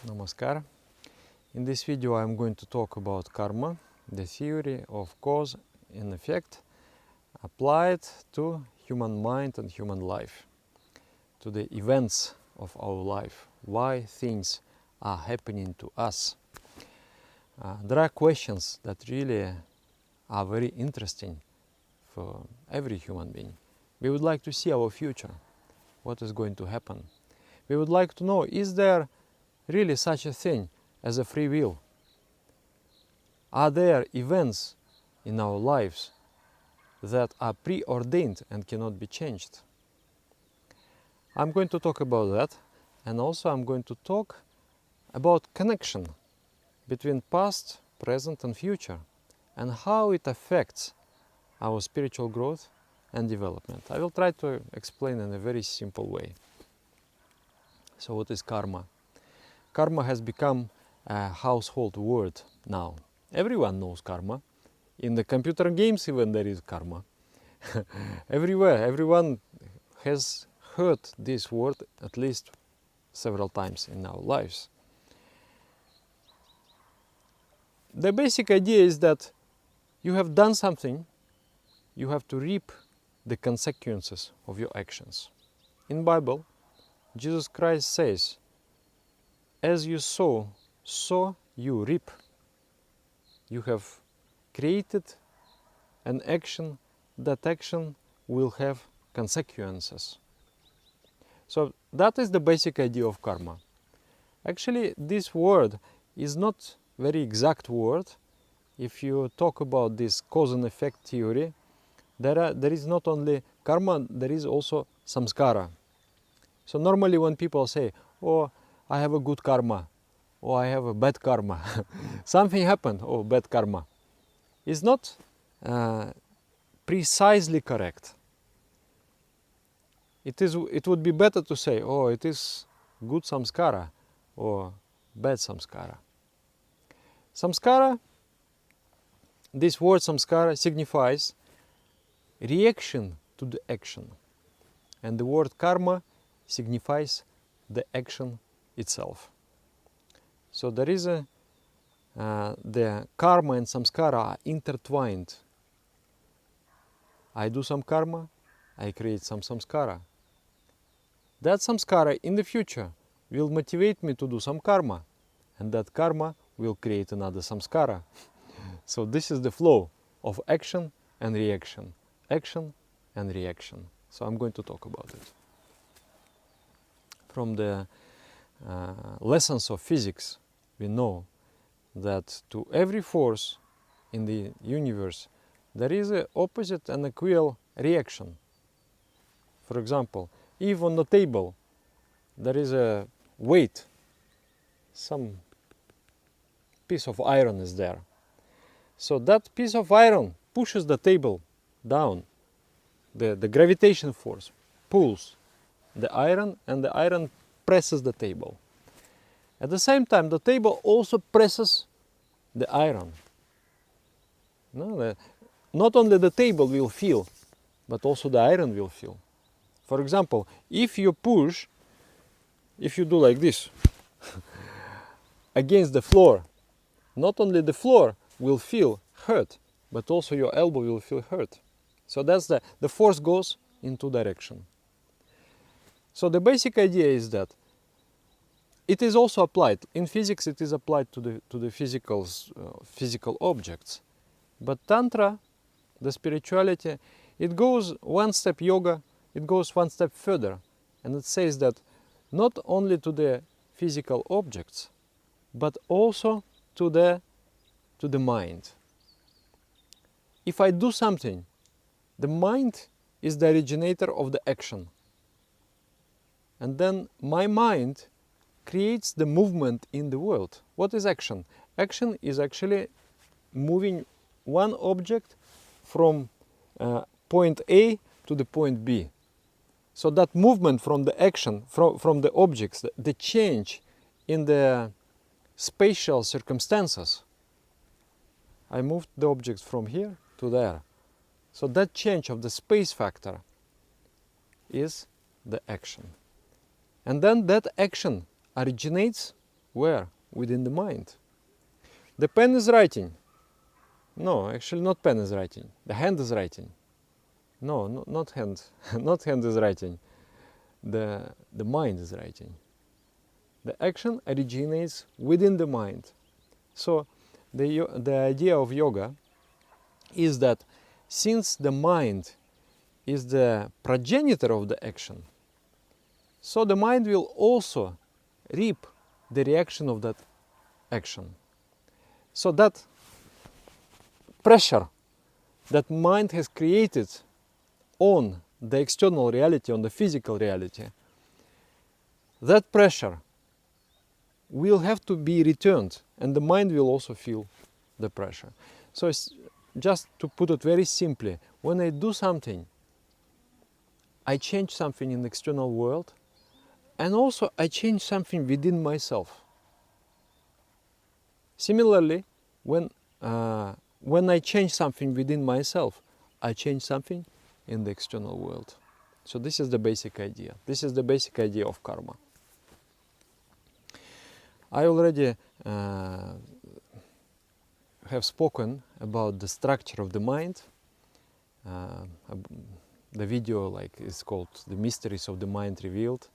Namaskar. In this video I am going to talk about karma, the theory of cause and effect applied to human mind and human life, to the events of our life, why things are happening to us. There are questions that really are very interesting for every human being. We would like to see our future, what is going to happen. We would like to know, is there really such a thing as a free will? Are there events in our lives that are preordained and cannot be changed? I'm going to talk about that, and also I'm going to talk about connection between past, present and future, and how it affects our spiritual growth and development. I will try to explain in a very simple way. So what is karma? Karma has become a household word now. Everyone knows karma. In the computer games even there is karma. Everywhere, everyone has heard this word at least several times in our lives. The basic idea is that you have done something, you have to reap the consequences of your actions. In Bible, Jesus Christ says, as you sow, so you reap. You have created an action, that action will have consequences. So that is the basic idea of karma. Actually, this word is not very exact word. If you talk about this cause and effect theory, there is not only karma, there is also samskara. So normally when people say, oh, I have a good karma, or I have a bad karma, something happened, oh, bad karma, is not precisely correct. It would be better to say, oh, it is good samskara or bad samskara. Samskara, this word samskara signifies reaction to the action, and the word karma signifies the action itself. So there is the karma and samskara are intertwined. I do some karma, I create some samskara. That samskara in the future will motivate me to do some karma, and that karma will create another samskara. So this is the flow of action and reaction, action and reaction. So I'm going to talk about it. From the lessons of physics, we know that to every force in the universe there is an opposite and equal reaction. For example, if on the table there is a weight, some piece of iron is there, so that piece of iron pushes the table down. The gravitation force pulls the iron, and the iron presses the table. At the same time, the table also presses the iron. No, not only the table will feel, but also the iron will feel. For example, if you push, if you do like this against the floor, not only the floor will feel hurt, but also your elbow will feel hurt. So that's the force goes in two directions. So the basic idea is that it is also applied in physics. It is applied to the physical objects, but tantra, the spirituality, it goes one step. Yoga, it goes one step further, and it says that not only to the physical objects, but also to the mind. If I do something, the mind is the originator of the action, and then my mind creates the movement in the world. What is action? Action is actually moving one object from point A to the point B. So that movement from the action, from the objects, the change in the spatial circumstances. I moved the objects from here to there. So that change of the space factor is the action. And then that action originates Where? Within the mind. The pen is writing. No, actually not pen is writing. The hand is writing. No, not hand. Not hand is writing. The mind is writing. The action originates within the mind. So the idea of yoga is that since the mind is the progenitor of the action, so the mind will also reap the reaction of that action. So that pressure that mind has created on the external reality, on the physical reality, that pressure will have to be returned, and the mind will also feel the pressure. So just to put it very simply, when I do something, I change something in the external world, and also I change something within myself. Similarly, when I change something within myself, I change something in the external world. So this is the basic idea. This is the basic idea of karma. I already have spoken about the structure of the mind. The video is called "The Mysteries of the Mind Revealed."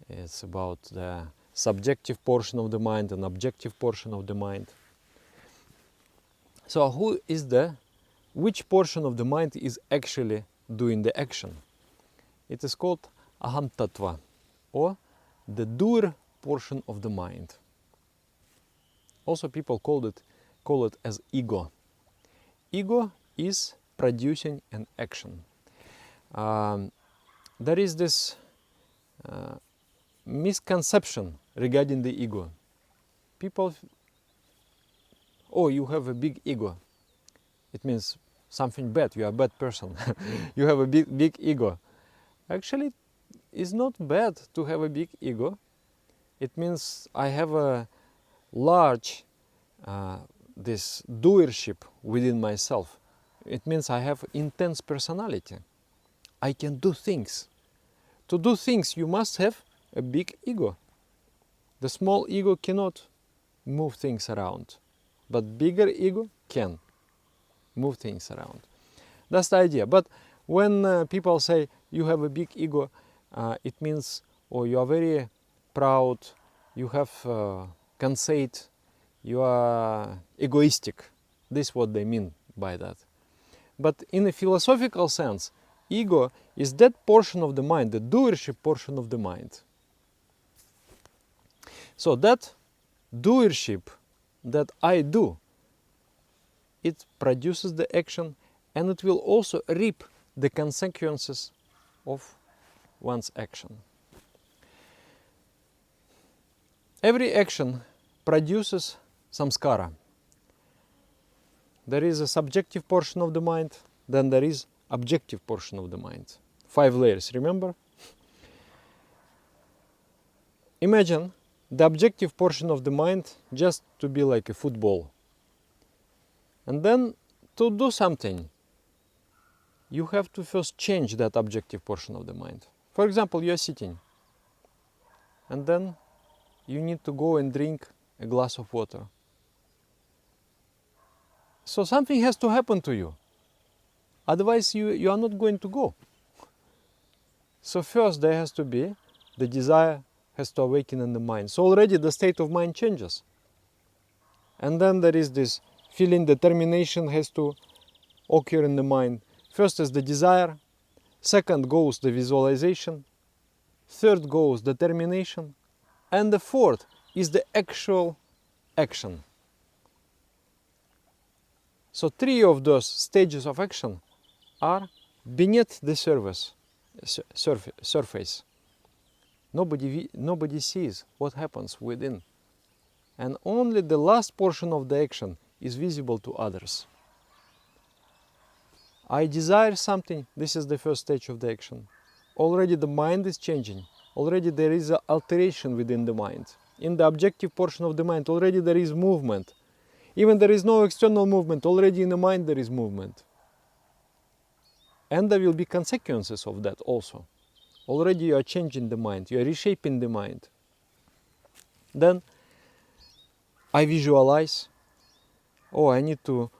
It's about the subjective portion of the mind and objective portion of the mind. So which portion of the mind is actually doing the action? It is called Aham Tattva, or the doer portion of the mind. Also people call it as ego. Ego is producing an action. There is this misconception regarding the ego. People, oh, you have a big ego. It means something bad, you are a bad person. You have a big ego. Actually, it's not bad to have a big ego. It means I have a large this doership within myself. It means I have intense personality. I can do things. To do things, you must have a big ego. The small ego cannot move things around, but bigger ego can move things around. That's the idea. But when people say you have a big ego, it means, oh, you are very proud, you have conceit, you are egoistic. This is what they mean by that. But in a philosophical sense, ego is that portion of the mind, the doership portion of the mind. So that doership that I do, it produces the action, and it will also reap the consequences of one's action. Every action produces samskara. There is a subjective portion of the mind, then there is objective portion of the mind. 5 layers, remember? Imagine the objective portion of the mind just to be like a football. And then to do something, you have to first change that objective portion of the mind. For example, you are sitting, and then you need to go and drink a glass of water. So something has to happen to you. Otherwise, you are not going to go. So first there has to be, the desire has to awaken in the mind. So already the state of mind changes. And then there is this feeling, determination has to occur in the mind. First is the desire, second goes the visualization, third goes determination, and the fourth is the actual action. So 3 of those stages of action are beneath the surface. Nobody sees what happens within. And only the last portion of the action is visible to others. I desire something, this is the first stage of the action. Already the mind is changing. Already there is an alteration within the mind. In the objective portion of the mind, already there is movement. Even there is no external movement, already in the mind there is movement. And there will be consequences of that also. Already you are changing the mind, you are reshaping the mind. Then I visualize. Oh, I need to,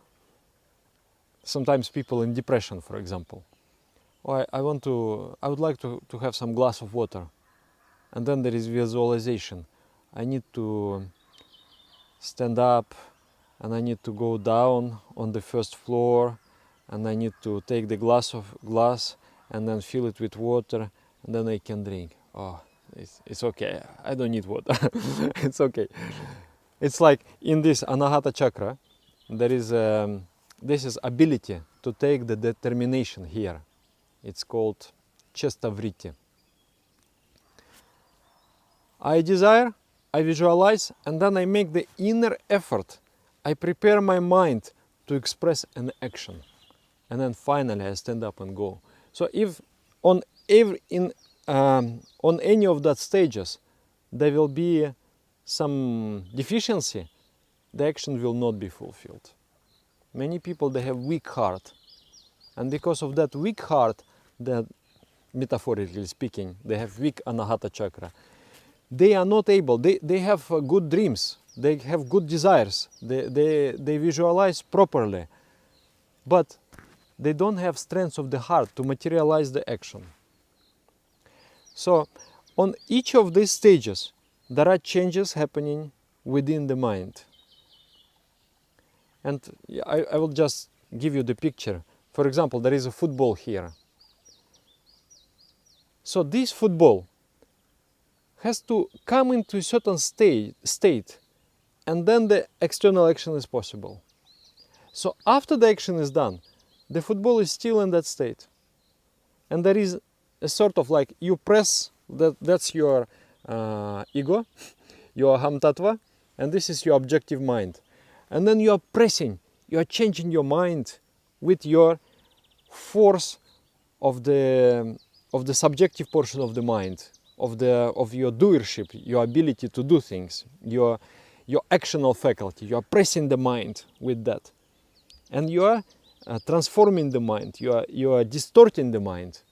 sometimes people in depression, for example. Oh, I would like to have some glass of water. And then there is visualization. I need to stand up and I need to go down on the first floor and I need to take the glass and then fill it with water and then I can drink. Oh, it's okay. I don't need water. It's okay. It's like in this Anahata chakra, there is this is ability to take the determination here. It's called Chestavriti. I desire, I visualize, and then I make the inner effort. I prepare my mind to express an action. And then finally I stand up and go. So if on any of that stages there will be some deficiency, the action will not be fulfilled. Many people, they have weak heart. And because of that weak heart, that metaphorically speaking, they have weak Anahata chakra. They are not able, they have good dreams, they have good desires, they visualize properly, but they don't have strength of the heart to materialize the action. So on each of these stages, there are changes happening within the mind. And I will just give you the picture. For example, there is a football here. So this football has to come into a certain state and then the external action is possible. So after the action is done, the football is still in that state. And there is a sort of like you press, that's your ego, your aham tattva, and this is your objective mind. And then you are pressing, you are changing your mind with your force of the subjective portion of the mind, of your doership, your ability to do things, your actional faculty. You are pressing the mind with that, and you are transforming the mind. You are distorting the mind.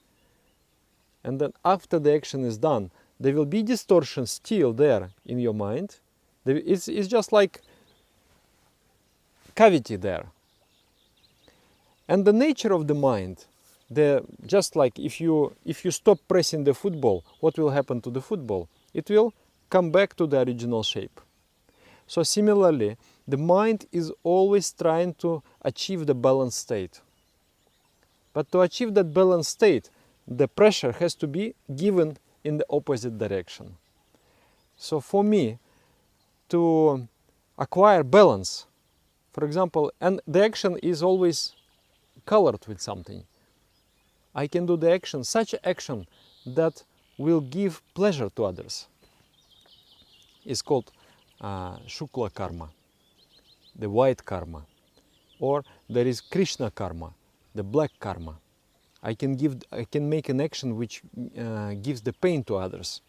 And then after the action is done, there will be distortion still there in your mind. It's just like cavity there. And the nature of the mind, just like if you stop pressing the football, what will happen to the football? It will come back to the original shape. So similarly, the mind is always trying to achieve the balanced state. But to achieve that balanced state, the pressure has to be given in the opposite direction. So for me, to acquire balance, for example, and the action is always colored with something. I can do the action, such action that will give pleasure to others. It's called Shukla karma, the white karma. Or there is Krishna karma, the black karma. I can make an action which gives the pain to others.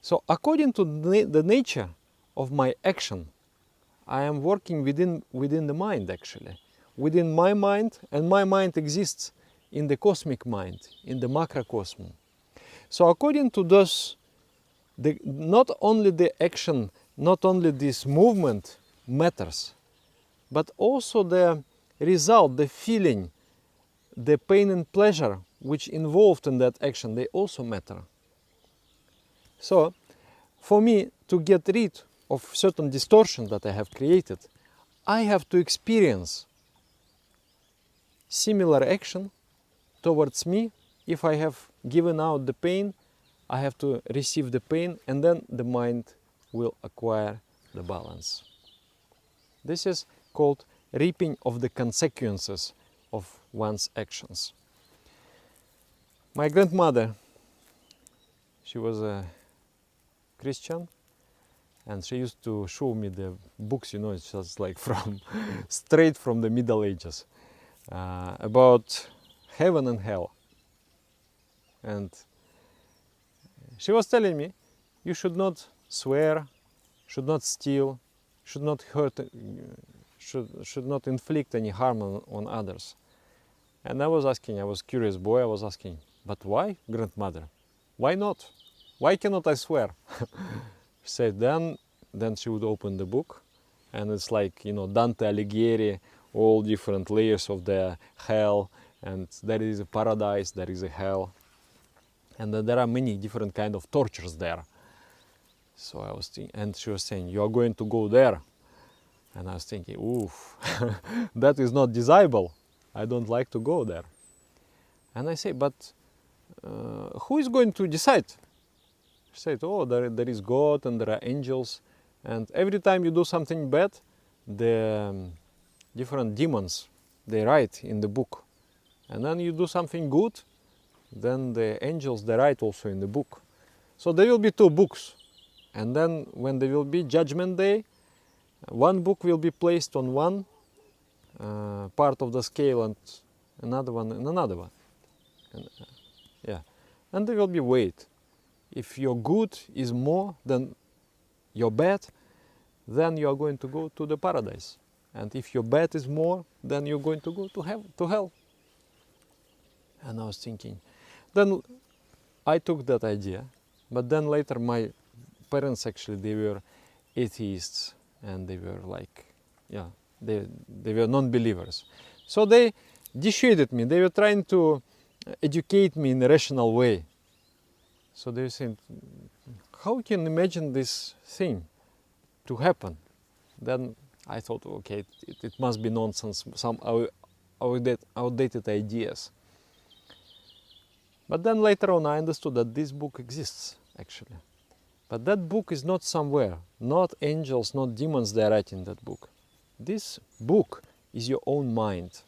So according to the nature of my action, I am working within the mind actually. Within my mind, and my mind exists in the cosmic mind, in the macrocosm. So according to those, not only the action, not only this movement matters, but also the result, the feeling, the pain and pleasure which involved in that action, they also matter. So for me to get rid of certain distortion that I have created, I have to experience similar action towards me. If I have given out the pain, I have to receive the pain, and then the mind will acquire the balance. This is called reaping of the consequences of one's actions. My grandmother, she was a Christian, and she used to show me the books, it's just like straight from the Middle Ages, about heaven and hell. And she was telling me, you should not swear, should not steal, should not hurt, should not inflict any harm on others. And I was curious boy, I was asking, but why, grandmother? Why not? Why cannot I swear? She said, then she would open the book and it's like, you know, Dante Alighieri, all different layers of the hell, and there is a paradise, there is a hell, and then there are many different kind of tortures there. So I was thinking, and she was saying, you are going to go there, and I was thinking, oof, that is not desirable. I don't like to go there. And I say, but who is going to decide? She said, oh, there is God and there are angels, and every time you do something bad, the different demons, they write in the book. And then you do something good, then the angels, they write also in the book. So there will be two books. And then when there will be judgment day, one book will be placed on one part of the scale and another one and another one. And, yeah. And there will be weight. If your good is more than your bad, then you are going to go to the paradise. And if your bad is more, then you're going to go to hell. And I was thinking, then I took that idea, but then later my parents actually, they were atheists, and they were like, yeah, they were non-believers. So they dissuaded me. They were trying to educate me in a rational way. So they were saying, how can you imagine this thing to happen? Then I thought, okay, it must be nonsense, some outdated ideas. But then later on I understood that this book exists, actually. But that book is not somewhere, not angels, not demons they are writing that book. This book is your own mind.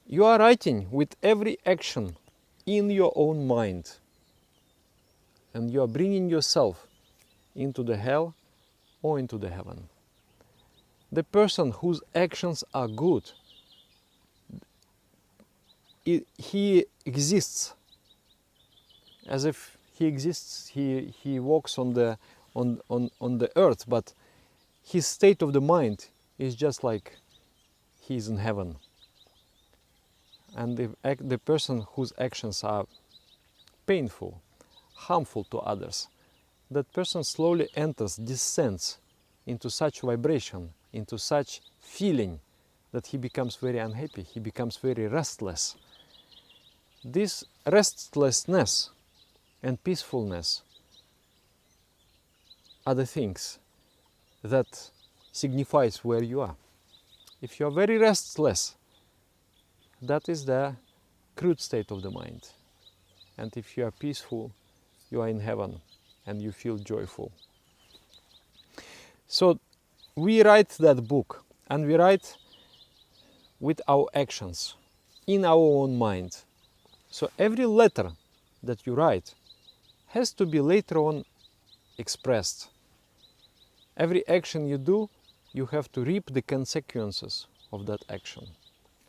You are writing with every action in your own mind. And you are bringing yourself into the hell or into the heaven. The person whose actions are good, he exists as if he exists. He walks on the earth, but his state of the mind is just like he's in heaven. And the person whose actions are painful, harmful to others, that person slowly descends into such vibration, into such feeling, that he becomes very unhappy, he becomes very restless. This restlessness and peacefulness are the things that signifies where you are. If you are very restless, that is the crude state of the mind. And if you are peaceful, you are in heaven and you feel joyful. So we write that book, and we write with our actions, in our own mind. So every letter that you write has to be later on expressed. Every action you do, you have to reap the consequences of that action.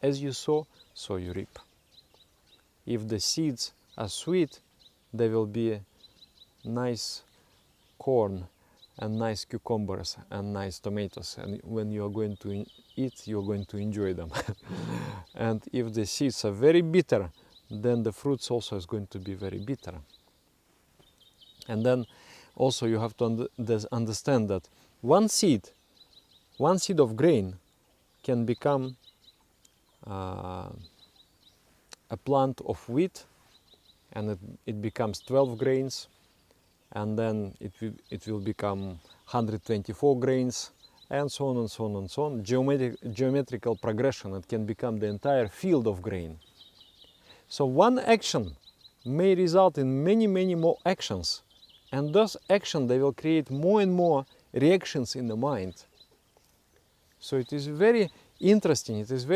As you sow, so you reap. If the seeds are sweet, there will be nice corn and nice cucumbers and nice tomatoes, and when you are going to eat, you are going to enjoy them. And if the seeds are very bitter, then the fruits also is going to be very bitter. And then also you have to understand that one seed of grain can become a plant of wheat, and it becomes 12 grains, and then it will become 124 grains, and so on and so on and so on. Geometrical progression, it can become the entire field of grain. So one action may result in many, many more actions, and those actions, they will create more and more reactions in the mind. So it is very interesting, it is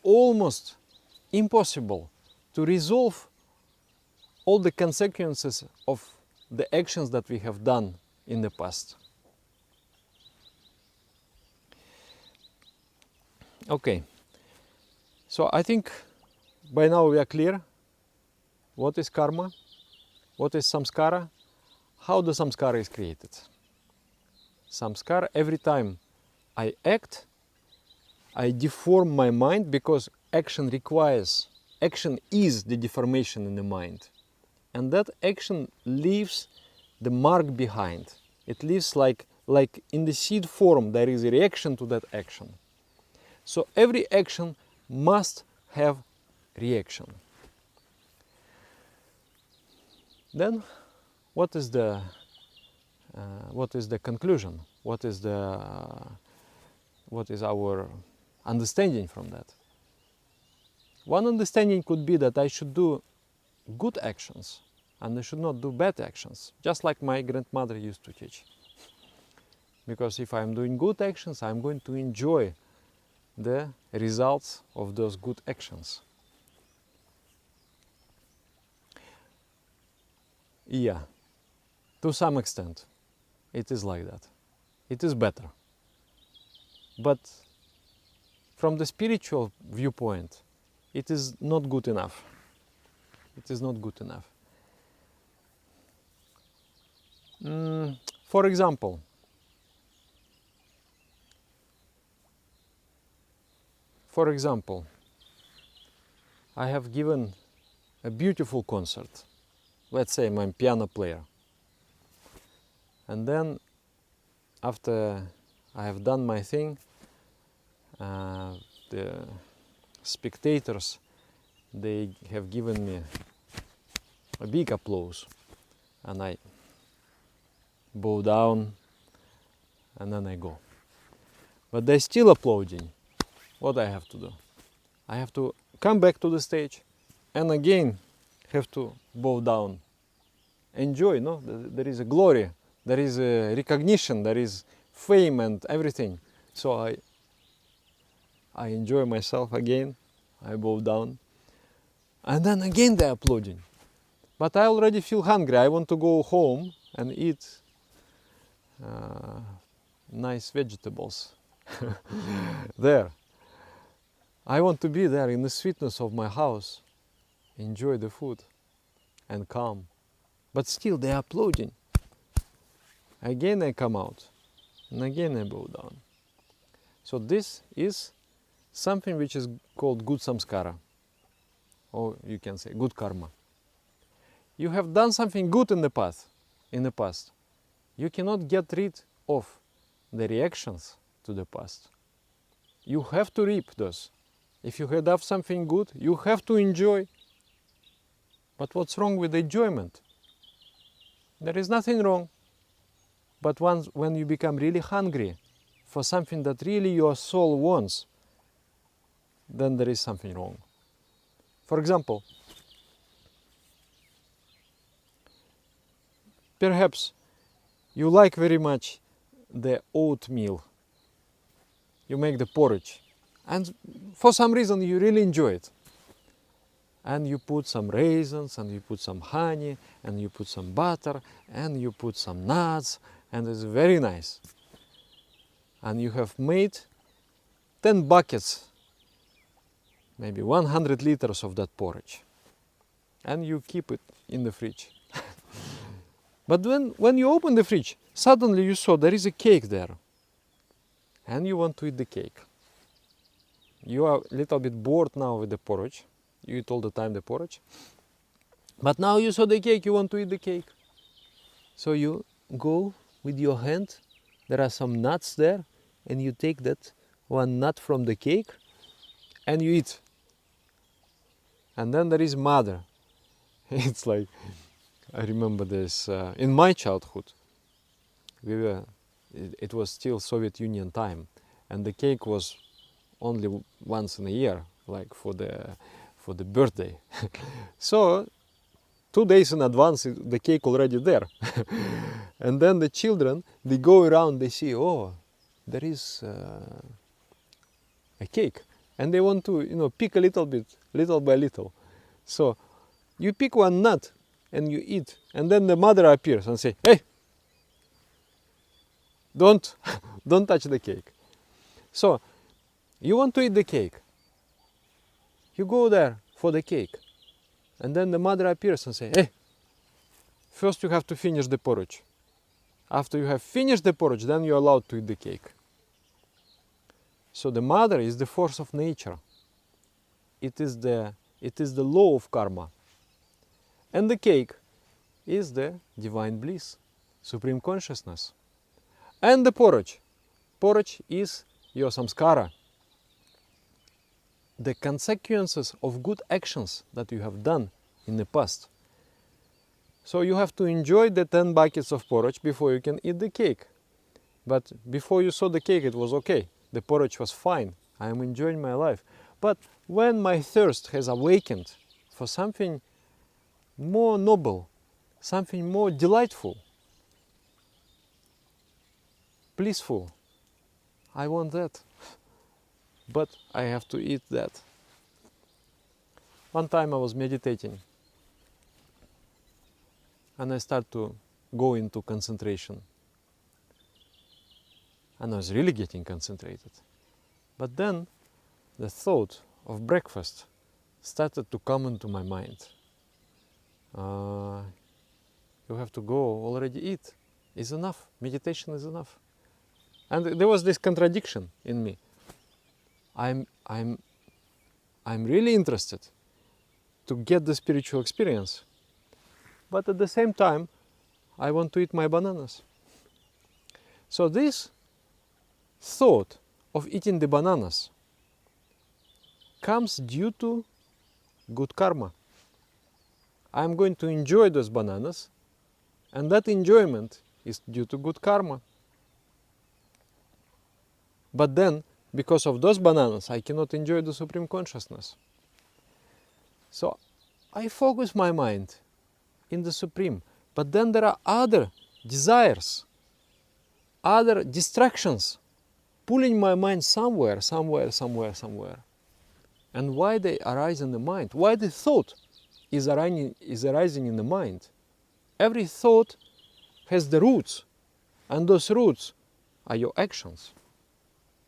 almost impossible to resolve all the consequences of the actions that we have done in the past. Okay, so I think by now we are clear what is karma, what is samskara, how the samskara is created. Samskara, every time I act, I deform my mind, because action is the deformation in the mind. And that action leaves the mark behind. It leaves like like in the seed form, there is a reaction to that action. So every action must have reaction. Then, what is the conclusion? What is our understanding from that? One understanding could be that I should do good actions and I should not do bad actions, just like my grandmother used to teach. Because if I'm doing good actions, I'm going to enjoy the results of those good actions. Yeah, to some extent, it is like that. It is better. But from the spiritual viewpoint, it is not good enough. It is not good enough. For example, I have given a beautiful concert. Let's say I'm a piano player. And then, after I have done my thing, the spectators, they have given me a big applause. And I bow down, and then I go. But they're still applauding. What I have to do? I have to come back to the stage and again have to bow down. Enjoy, no? There is a glory, there is a recognition, there is fame and everything. So I enjoy myself again, I bow down, and then again they're applauding. But I already feel hungry, I want to go home and eat nice vegetables there. I want to be there in the sweetness of my house, enjoy the food and calm. But still they are applauding. Again I come out and again I bow down. So this is something which is called good samskara, or you can say good karma. You have done something good in the past. You cannot get rid of the reactions to the past. You have to reap those. If you have done something good, you have to enjoy. But what's wrong with enjoyment? There is nothing wrong. But when you become really hungry for something that really your soul wants, then there is something wrong. For example, perhaps you like very much the oatmeal. You make the porridge. And for some reason you really enjoy it. And you put some raisins, and you put some honey, and you put some butter, and you put some nuts, and it's very nice. And you have made 10 buckets, maybe 100 liters of that porridge. And you keep it in the fridge. But when you open the fridge, suddenly you saw there is a cake there. And you want to eat the cake. You are a little bit bored now with the porridge. You eat all the time the porridge. But now you saw the cake, you want to eat the cake. So you go with your hand, there are some nuts there, and you take that one nut from the cake and you eat. And then there is mother. It's like, I remember this in my childhood. It was still Soviet Union time, and the cake was only once in a year, like for the birthday. So 2 days in advance the cake already there. And then the children, they go around, they see, oh, there is a cake, and they want to pick a little bit, little by little. So you pick one nut and you eat, and then the mother appears and say, hey, don't touch the cake. So you want to eat the cake, you go there for the cake, and then the mother appears and say, hey, first you have to finish the porridge. After you have finished the porridge, then you're allowed to eat the cake. So the mother is the force of nature. It is the law of karma. And the cake is the divine bliss, supreme consciousness. And the porridge. Porridge is your samskara. The consequences of good actions that you have done in the past. So you have to enjoy the 10 buckets of porridge before you can eat the cake. But before you saw the cake, it was okay. The porridge was fine. I am enjoying my life. But when my thirst has awakened for something more noble, something more delightful, blissful, I want that. But I have to eat that. One time I was meditating and I started to go into concentration. And I was really getting concentrated. But then the thought of breakfast started to come into my mind. You have to go already eat. It's enough. Meditation is enough. And there was this contradiction in me. I'm really interested to get the spiritual experience, but at the same time, I want to eat my bananas. So this thought of eating the bananas comes due to good karma. I'm going to enjoy those bananas, and that enjoyment is due to good karma. But then, because of those bananas, I cannot enjoy the Supreme Consciousness. So I focus my mind in the Supreme, but then there are other desires, other distractions, pulling my mind somewhere. And why they arise in the mind? Why the thought is arising in the mind? Every thought has the roots, and those roots are your actions.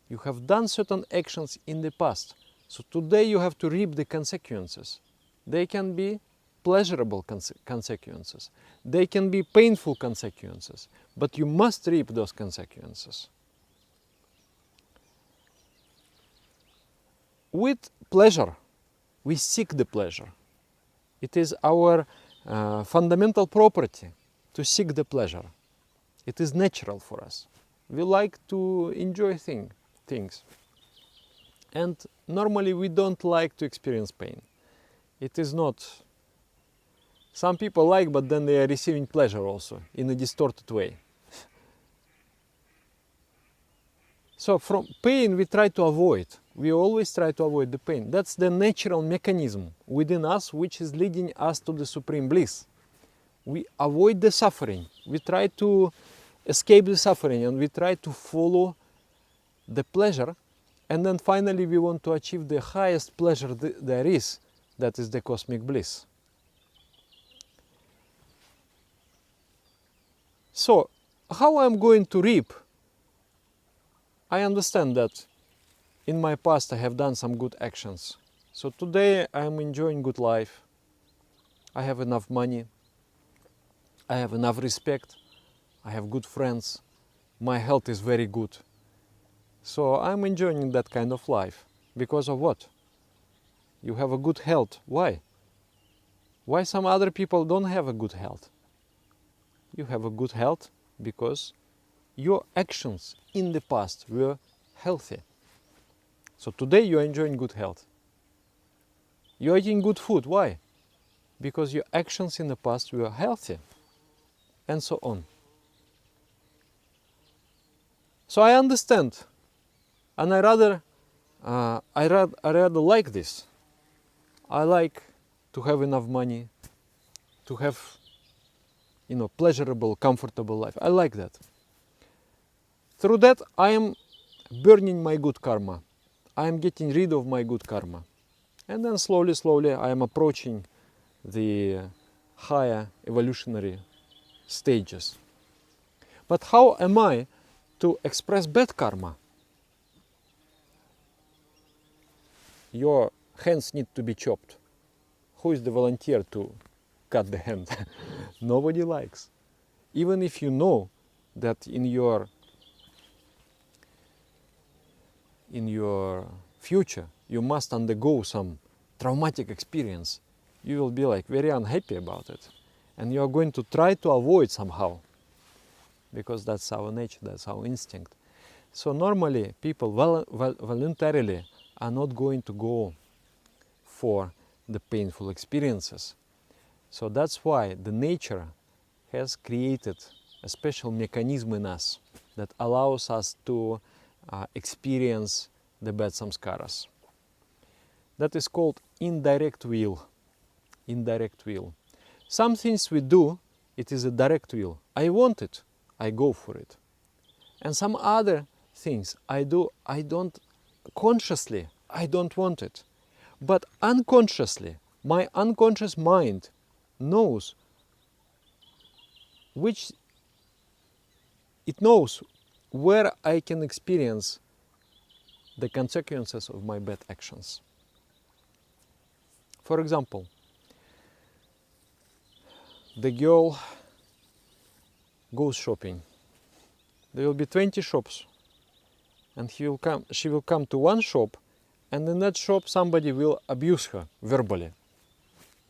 You have done certain actions in the past, so today you have to reap the consequences. They can be pleasurable consequences, they can be painful consequences, but you must reap those consequences. With pleasure, we seek the pleasure. It is our fundamental property to seek the pleasure. It is natural for us. We like to enjoy things. And normally we don't like to experience pain. It is not. Some people like, but then they are receiving pleasure also in a distorted way. So from pain we try to avoid. We always try to avoid the pain. That's the natural mechanism within us which is leading us to the supreme bliss. We avoid the suffering. We try to escape the suffering and we try to follow the pleasure, and then finally we want to achieve the highest pleasure there is, that is the cosmic bliss. So, how I'm going to reap? I understand that in my past I have done some good actions. So today I am enjoying good life. I have enough money. I have enough respect. I have good friends. My health is very good. So I'm enjoying that kind of life. Because of what? You have a good health. Why? Why some other people don't have a good health? You have a good health because your actions in the past were healthy. So today you are enjoying good health. You are eating good food. Why? Because your actions in the past were healthy. And so on. So I understand. And I rather like this. I like to have enough money, to have, pleasurable, comfortable life. I like that. Through that, I am burning my good karma. I am getting rid of my good karma. And then slowly, I am approaching the higher evolutionary stages. But how am I to express bad karma? Your hands need to be chopped. Who is the volunteer to cut the hand? Nobody likes. Even if you know that in your future you must undergo some traumatic experience, you will be very unhappy about it. And you are going to try to avoid somehow. because that's our nature, that's our instinct. So normally people voluntarily are not going to go for the painful experiences. So that's why the nature has created a special mechanism in us that allows us to experience the bad samskaras. That is called indirect will. Indirect will. Some things we do, it is a direct will. I want it, I go for it. And some other things I do, I don't consciously, I don't want it. But unconsciously, my unconscious mind knows it knows where I can experience the consequences of my bad actions. For example, the girl goes shopping. There will be 20 shops, and she will come to one shop, and in that shop somebody will abuse her verbally.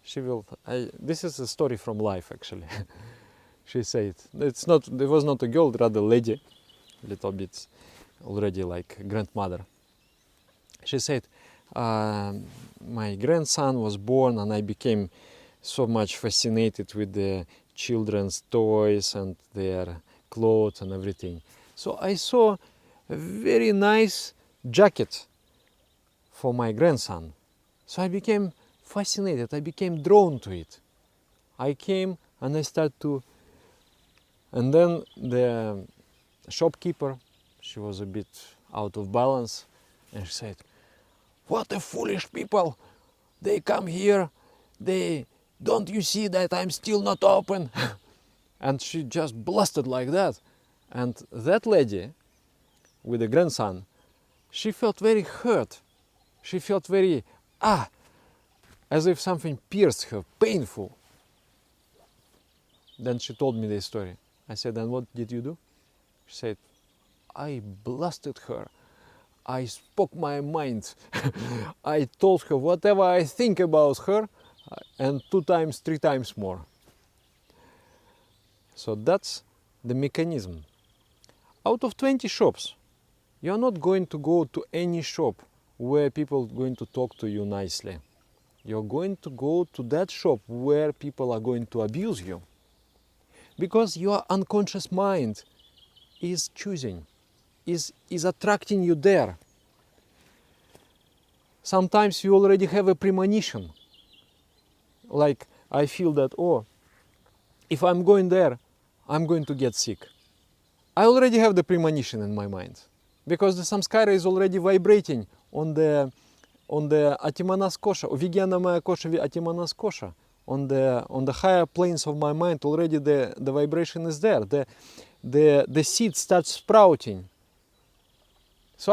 This is a story from life, actually. She said, it was not a girl, rather a lady, a little bit already like grandmother. She said, my grandson was born and I became so much fascinated with the children's toys and their clothes and everything. So I saw a very nice jacket for my grandson. So I became fascinated, I became drawn to it. I came and I started to, and then the shopkeeper, she was a bit out of balance, and she said, "What a foolish people! They come here, don't you see that I'm still not open?" And she just blasted like that. And that lady with the grandson, she felt very hurt. She felt very, as if something pierced her, painful. Then she told me this story. I said, "And what did you do?" She said, "I blasted her. I spoke my mind. I told her whatever I think about her, and 2 times, 3 times more." So that's the mechanism. Out of 20 shops, you're not going to go to any shop where people are going to talk to you nicely. You're going to go to that shop where people are going to abuse you. Because your unconscious mind is choosing, is attracting you there. Sometimes you already have a premonition. Like, I feel that, if I'm going there, I'm going to get sick. I already have the premonition in my mind. Because the samskara is already vibrating on the Atimanas Kosha, Vigyana Maya Kosha, Atimanas Kosha. On the higher planes of my mind, already the vibration is there. The seed starts sprouting. So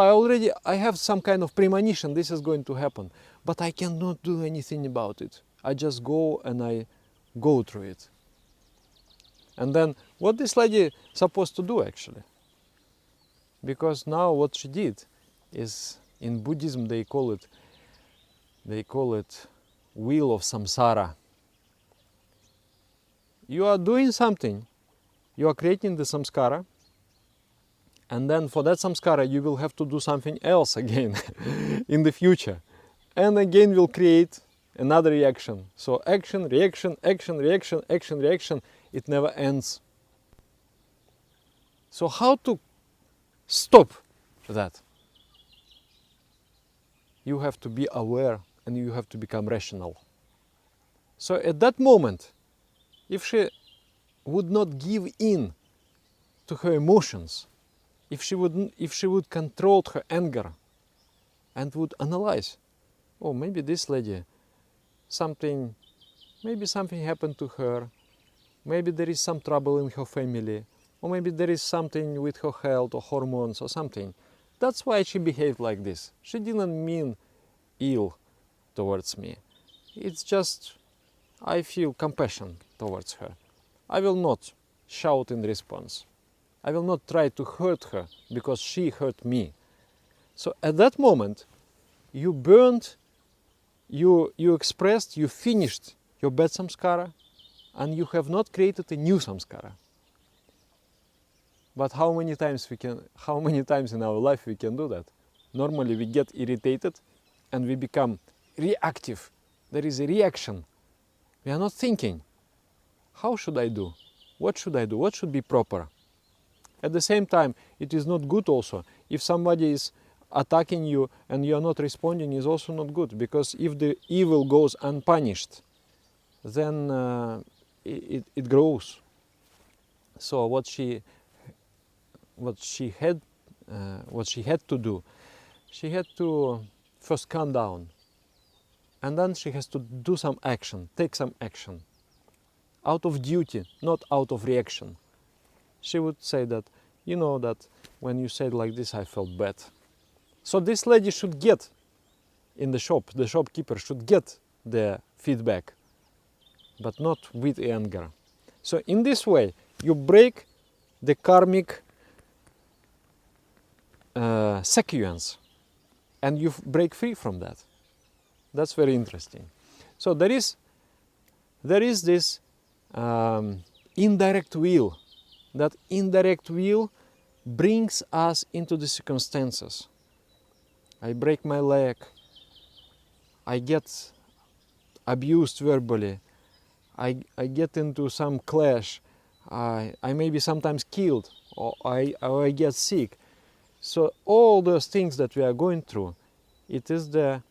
I have some kind of premonition, this is going to happen. But I cannot do anything about it. I just go and I go through it. And then what this lady supposed to do actually? Because now what she did is, in Buddhism they call it wheel of samsara. You are doing something, you are creating the samskara, and then for that samskara you will have to do something else again in the future. And again will create another reaction. So action, reaction, action, reaction, action, reaction, it never ends. So how to stop that? You have to be aware and you have to become rational. So at that moment, if she would not give in to her emotions, if she would control her anger and would analyze, maybe this lady, maybe something happened to her, maybe there is some trouble in her family, or maybe there is something with her health or hormones or something. That's why she behaved like this. She didn't mean ill towards me. It's just I feel compassion towards her. I will not shout in response. I will not try to hurt her because she hurt me. So at that moment, you burned, you expressed, you finished your bad samskara, and you have not created a new samskara. But how many times in our life we can do that? Normally we get irritated and we become reactive. There is a reaction. We are not thinking, how should I do? What should I do? What should be proper? At the same time, it is not good also. If somebody is attacking you and you are not responding, is also not good, because if the evil goes unpunished, then it grows. So what she had to do, she had to first calm down, and then she has to do some action, take some action, out of duty, not out of reaction. She would say that, you know, that when you said like this, I felt bad. So this lady should get in the shop, the shopkeeper should get the feedback, but not with anger. So in this way, you break the karmic sequence and you break free from that. That's very interesting. So there is this indirect will. That indirect will brings us into the circumstances. I break my leg, I get abused verbally, I get into some clash, I may be sometimes killed, or I get sick. So all those things that we are going through, it is the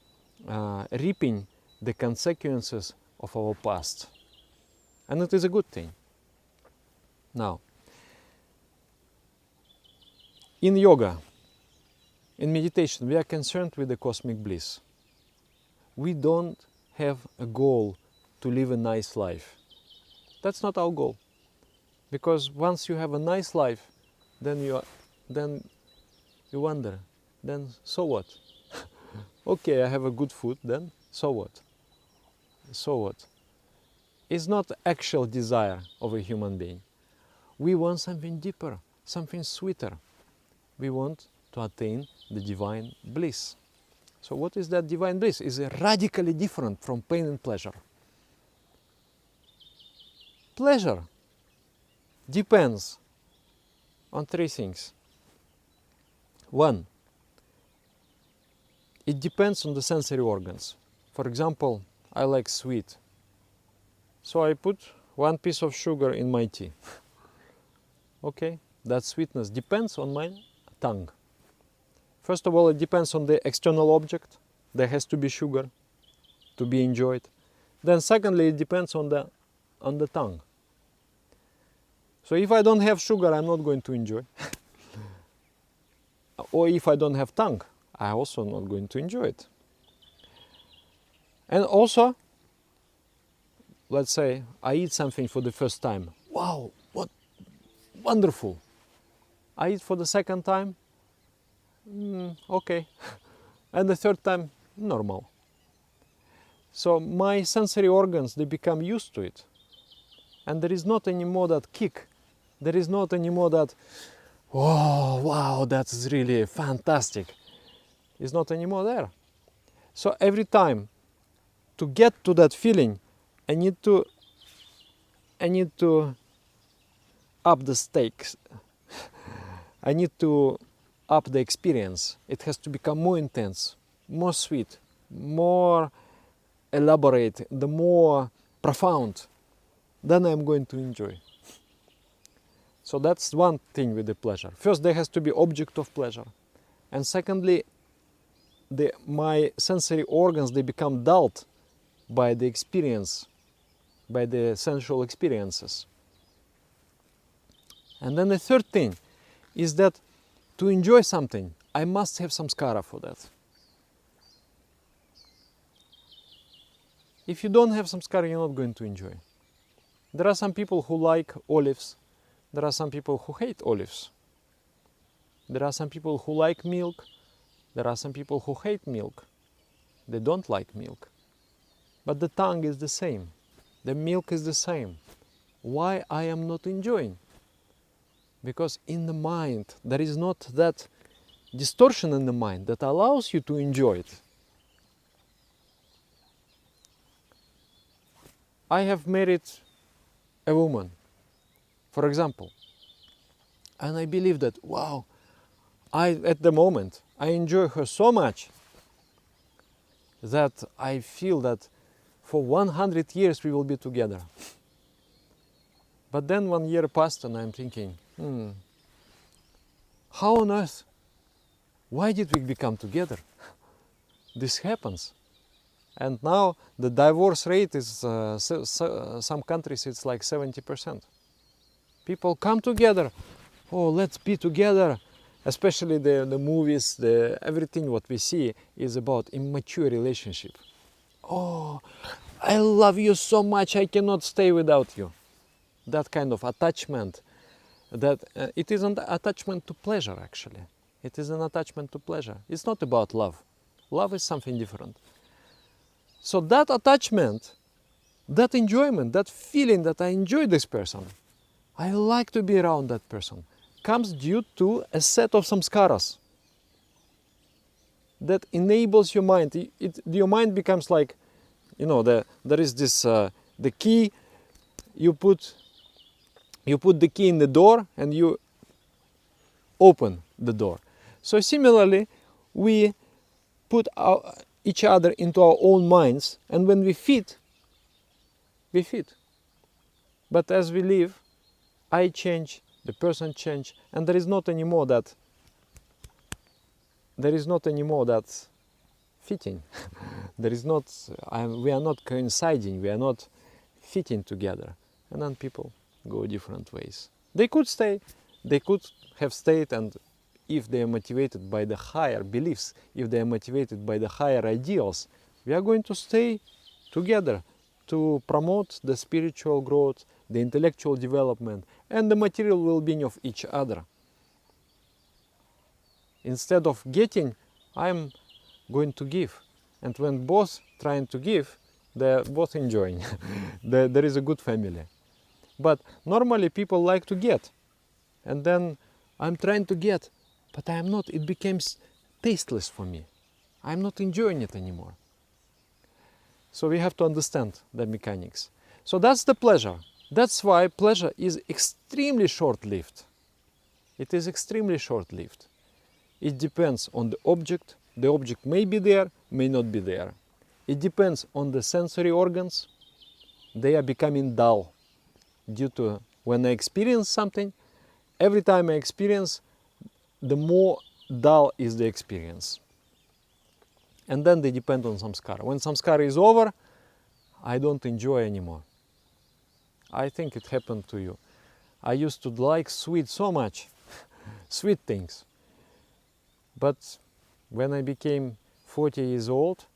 reaping the consequences of our past. And it is a good thing. Now, in yoga, in meditation, we are concerned with the cosmic bliss. We don't have a goal to live a nice life. That's not our goal. Because once you have a nice life, then you wonder, then so what? Okay, I have a good food, then so what? So what? It's not the actual desire of a human being. We want something deeper, something sweeter. We want to attain the divine bliss. So what is that divine bliss? It's radically different from pain and pleasure. Pleasure depends on three things. One, it depends on the sensory organs. For example, I like sweet. So I put 1 piece of sugar in my tea. Okay, that sweetness depends on my tongue. First of all, it depends on the external object. There has to be sugar to be enjoyed. Then secondly, it depends on the tongue. So if I don't have sugar, I'm not going to enjoy. Or if I don't have tongue, I'm also not going to enjoy it. And also, let's say I eat something for the first time. Wow, what wonderful. I eat for the second time. Okay. And the third time, normal. So my sensory organs, they become used to it. And there is not anymore that kick. There is not anymore that, oh, wow, that's really fantastic. It's not anymore there. So every time, to get to that feeling, I need to up the stakes. I need to up the experience. It has to become more intense, more sweet, more elaborate, the more profound. Then I'm going to enjoy. So that's one thing with the pleasure. First, there has to be object of pleasure. And secondly, my sensory organs, they become dulled by the experience, by the sensual experiences. And then the third thing is that to enjoy something, I must have some samskara for that. If you don't have some samskara, you're not going to enjoy. There are some people who like olives. There are some people who hate olives. There are some people who like milk. There are some people who hate milk. They don't like milk. But the tongue is the same. The milk is the same. Why I am not enjoying? Because in the mind, there is not that distortion in the mind that allows you to enjoy it. I have married a woman, for example. And I believe that, wow, at the moment, I enjoy her so much that I feel that for 100 years we will be together. But then 1 year passed and I'm thinking, how on earth, why did we become together? This happens. And now the divorce rate is, some countries it's like 70%. People come together, oh, let's be together. Especially the movies, everything what we see is about immature relationship. Oh, I love you so much, I cannot stay without you. That kind of attachment, that it is an attachment to pleasure actually. It is an attachment to pleasure. It's not about love. Love is something different. So that attachment, that enjoyment, that feeling that I enjoy this person, I like to be around that person, comes due to a set of samskaras that enables your mind. Your mind becomes like, there is this, the key, you put the key in the door and you open the door. So similarly, we put each other into our own minds, and when we fit, we fit. But as we live, I change, the person change, and there is not anymore that fitting. We are not coinciding, we are not fitting together, and then people go different ways. They could stay, they could have stayed, and if they are motivated by the higher beliefs, if they are motivated by the higher ideals, we are going to stay together to promote the spiritual growth, the intellectual development, and the material well-being of each other. Instead of getting, I'm going to give. And when both trying to give, they're both enjoying. There is a good family. But normally people like to get. And then I'm trying to get, but I am not. It becomes tasteless for me. I'm not enjoying it anymore. So we have to understand the mechanics. So that's the pleasure. That's why pleasure is extremely short-lived. It is extremely short-lived. It depends on the object. The object may be there, may not be there. It depends on the sensory organs. They are becoming dull due to when I experience something, every time I experience, the more dull is the experience. And then they depend on samskara. When samskara is over, I don't enjoy anymore. I think it happened to you. I used to like sweet so much, sweet things. But when I became 40 years old,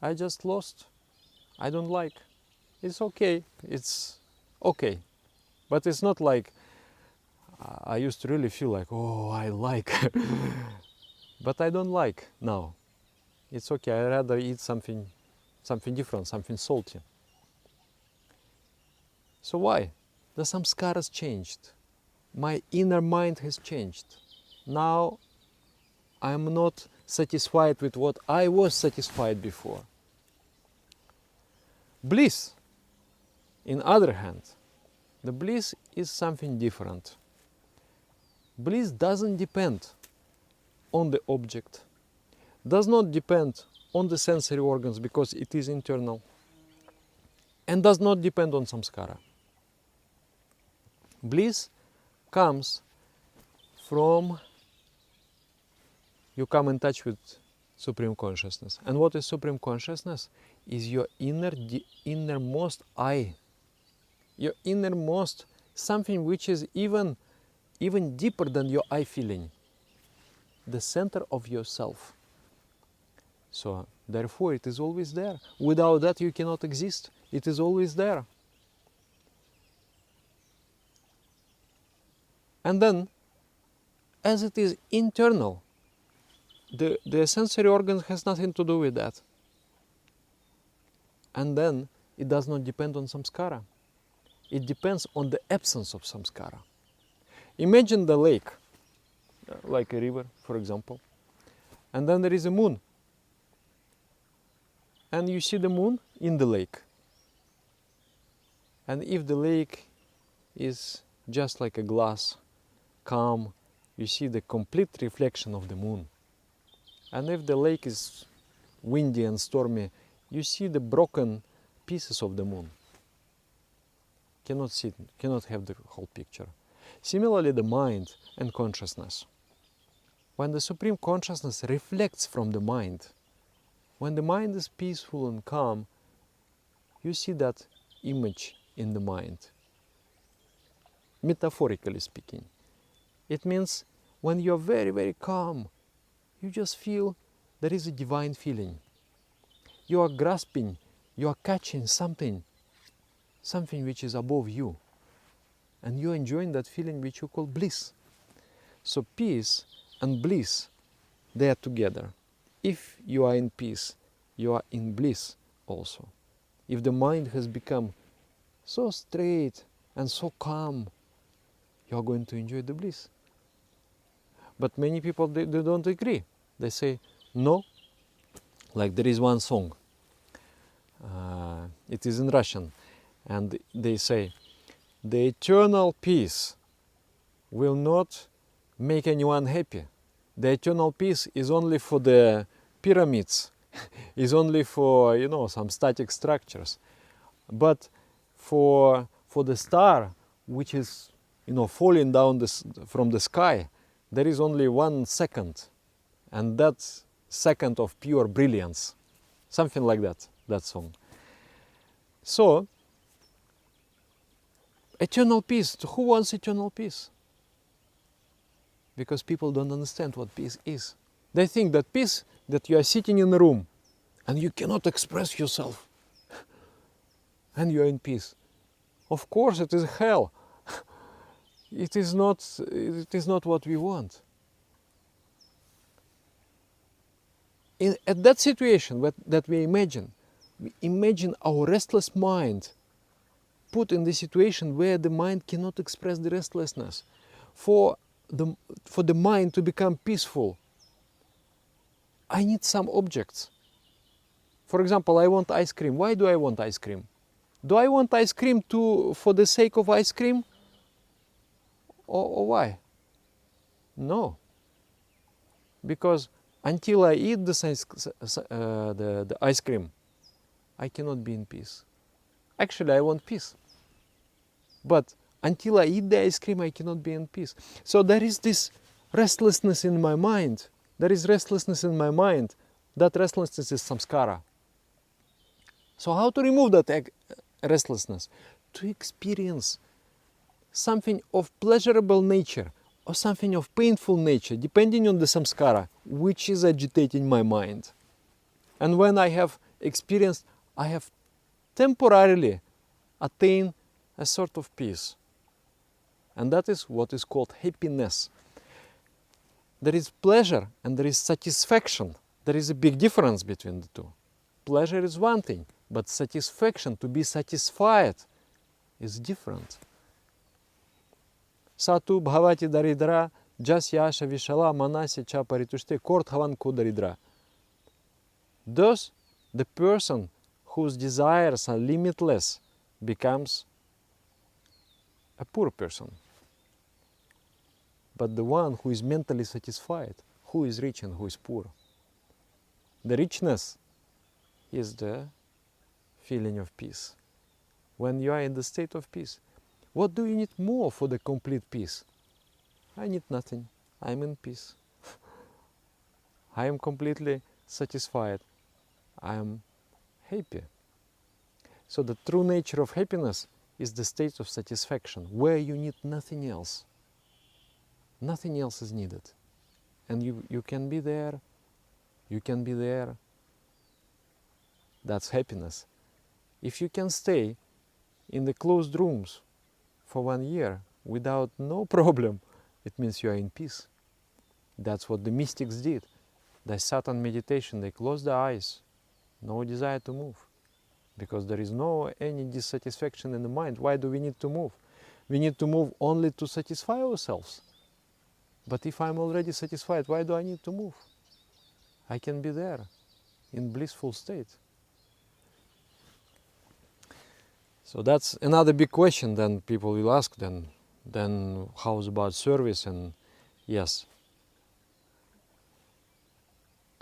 I just lost. I don't like. It's okay. It's okay. But it's not like I used to really feel like, oh, I like. But I don't like now. It's okay. I'd rather eat something different, something salty. So why? The samskaras changed. My inner mind has changed. Now I'm not satisfied with what I was satisfied before. Bliss, in other hand, the bliss is something different. Bliss doesn't depend on the object, does not depend on the sensory organs because it is internal, and does not depend on samskara. Bliss comes from you come in touch with Supreme Consciousness. And what is Supreme Consciousness? Is your innermost I. Your innermost, something which is even deeper than your I feeling. The center of yourself. So, therefore, it is always there. Without that, you cannot exist. It is always there. And then, as it is internal, the sensory organ has nothing to do with that. And then, it does not depend on samskara. It depends on the absence of samskara. Imagine the lake, like a river, for example, and then there is a moon. And you see the moon in the lake. And if the lake is just like a glass, calm, you see the complete reflection of the moon. And if the lake is windy and stormy, you see the broken pieces of the moon. Cannot have the whole picture. Similarly, the mind and consciousness. When the Supreme Consciousness reflects from the mind, when the mind is peaceful and calm, you see that image in the mind. Metaphorically speaking, it means when you are very, very calm, you just feel there is a divine feeling. You are grasping, you are catching something which is above you. And you are enjoying that feeling which you call bliss. So peace and bliss, they are together. If you are in peace, you are in bliss also. If the mind has become so straight and so calm, you are going to enjoy the bliss. But many people, they don't agree. They say, no. Like there is one song. It is in Russian. And they say, the eternal peace will not make anyone happy. The eternal peace is only for the pyramids, is only for, some static structures. But for the star, which is, falling down from the sky, there is only 1 second. And that's second of pure brilliance. Something like that song. So, eternal peace. Who wants eternal peace? Because people don't understand what peace is. They think that peace, that you are sitting in a room and you cannot express yourself and you are in peace. Of course it is hell. It is not what we want. At that situation that we imagine our restless mind put in the situation where the mind cannot express the restlessness. For the mind to become peaceful, I need some objects. For example, I want ice cream. Why do I want ice cream? Do I want ice cream for the sake of ice cream? Or why? No. Because until I eat the ice cream, I cannot be in peace. Actually, I want peace. But until I eat the ice cream, I cannot be in peace. So there is this restlessness in my mind. That restlessness is samskara. So how to remove that restlessness? To experience something of pleasurable nature or something of painful nature, depending on the samskara, which is agitating my mind. And when I have experienced, I have temporarily attained a sort of peace. And that is what is called happiness. There is pleasure and there is satisfaction. There is a big difference between the two. Pleasure is one thing, but satisfaction, to be satisfied, is different. Satu bhavati daridra jasyasha vishala manasi cha paritushte korthavan ko daridra. Thus, the person whose desires are limitless becomes a poor person. But the one who is mentally satisfied, who is rich and who is poor? The richness is the feeling of peace. When you are in the state of peace, what do you need more for the complete peace? I need nothing. I am in peace. I am completely satisfied. I am happy. So the true nature of happiness is the state of satisfaction, where you need nothing else. Nothing else is needed. And you can be there. You can be there. That's happiness. If you can stay in the closed rooms for 1 year without no problem, it means you are in peace. That's what the mystics did. They sat on meditation, they closed their eyes, no desire to move. Because there is any dissatisfaction in the mind. Why do we need to move? We need to move only to satisfy ourselves. But if I'm already satisfied, why do I need to move? I can be there in blissful state. So that's another big question then people will ask then, Then how's about service? And yes,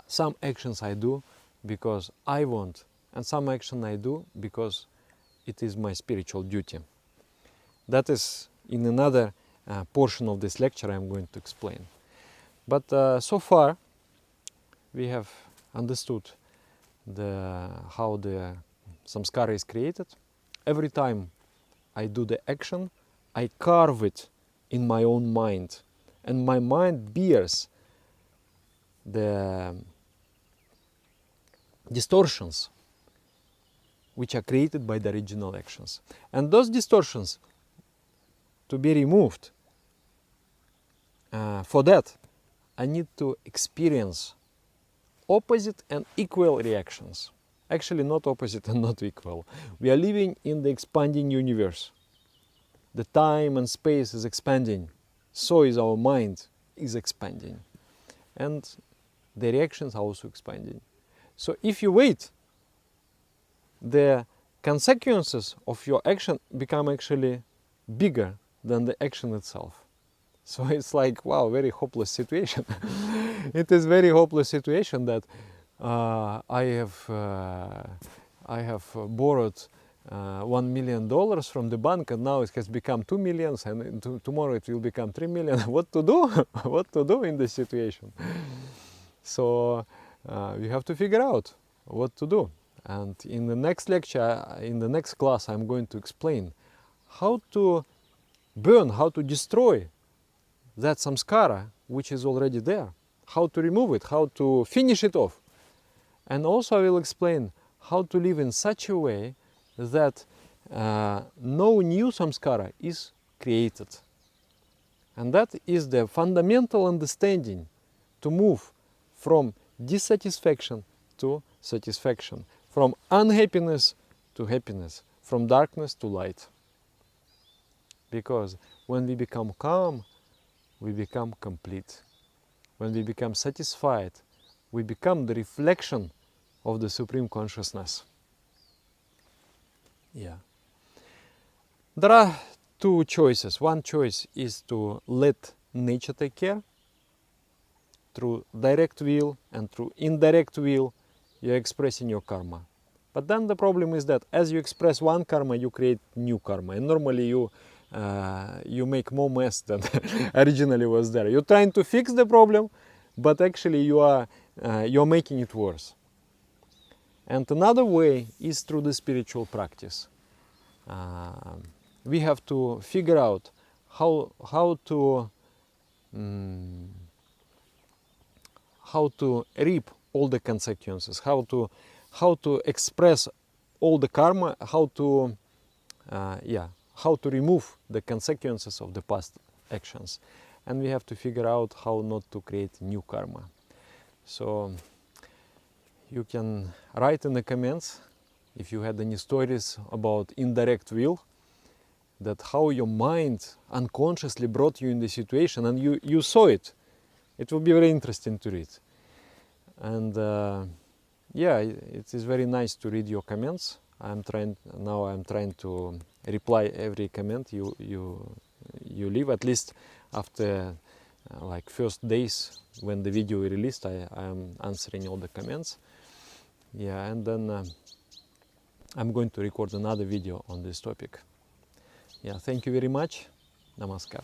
some actions I do because I want, and some action I do because it is my spiritual duty. That is in another portion of this lecture I'm going to explain. But so far we have understood how the samskara is created. Every time I do the action, I carve it in my own mind, and my mind bears the distortions which are created by the original actions. And those distortions, to be removed, for that I need to experience opposite and equal reactions. Actually not opposite and not equal. We are living in the expanding universe. The time and space is expanding. So is our mind is expanding. And the reactions are also expanding. So if you wait, the consequences of your action become actually bigger than the action itself. So it's like, wow, very hopeless situation. It is very hopeless situation that I have borrowed $1 million from the bank, and now it has become 2 million, and tomorrow it will become 3 million. What to do? What to do in this situation? So we have to figure out what to do. And in the next lecture, in the next class, I'm going to explain how to burn, how to destroy that samskara which is already there, how to remove it, how to finish it off. And also I will explain how to live in such a way that no new samskara is created. And that is the fundamental understanding to move from dissatisfaction to satisfaction, from unhappiness to happiness, from darkness to light. Because when we become calm, we become complete. When we become satisfied, we become the reflection of the Supreme Consciousness. Yeah. There are two choices. One choice is to let nature take care. Through direct will and through indirect will, you're expressing your karma. But then the problem is that as you express one karma, you create new karma. And normally you make more mess than originally was there. You're trying to fix the problem, but actually you're making it worse. And another way is through the spiritual practice. We have to figure out how to reap all the consequences, how to express all the karma, how to remove the consequences of the past actions. And we have to figure out how not to create new karma. So you can write in the comments if you had any stories about indirect will, that how your mind unconsciously brought you in the situation and you saw it. It will be very interesting to read. And it is very nice to read your comments. I'm trying to reply every comment you leave, at least after like first days when the video is released. I am answering all the comments. Yeah, and then I'm going to record another video on this topic. Yeah, thank you very much. Namaskar.